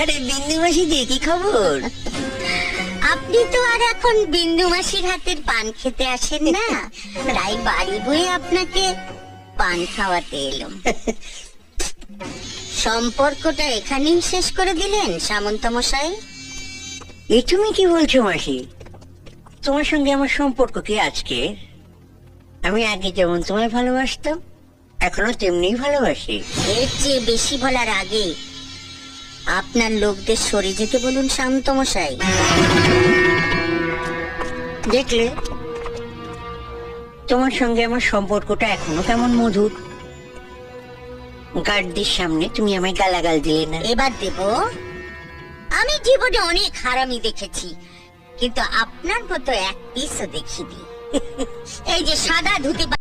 আরে বিন্দু মাসি দিয়ে কি খবর? আপনি তো আর এখন বিন্দু মাসির হাতের পান খেতে আসেন না, তাই বাড়ি বয়ে আপনাকে পান খাওয়াতে এলাম। সম্পর্কটা এখানেই শেষ করে দিলেন সামন্ত মশাই? এ তুমি কি বলছো মাসি? তোমার সঙ্গে আমার সম্পর্ক কি আজকে? আমি আগে যেমন তোমায় ভালোবাসতাম এখনো তেমনিই ভালোবাসি। এর চেয়ে বেশি বলার আগে আপনার লোকদের সরে যেতে বলুন শান্ত মশাই। দেখলে তোমার সঙ্গে আমার সম্পর্কটা এখনো কেমন মধুর। গার্ডদের সামনে তুমি আমায় গালাগাল দিলে না। এবার দেব। আমি জীবনে অনেক হারামি দেখেছি, কিন্তু আপনার মতো এক পিসও দেখিনি। এই যে সাদা ধুতি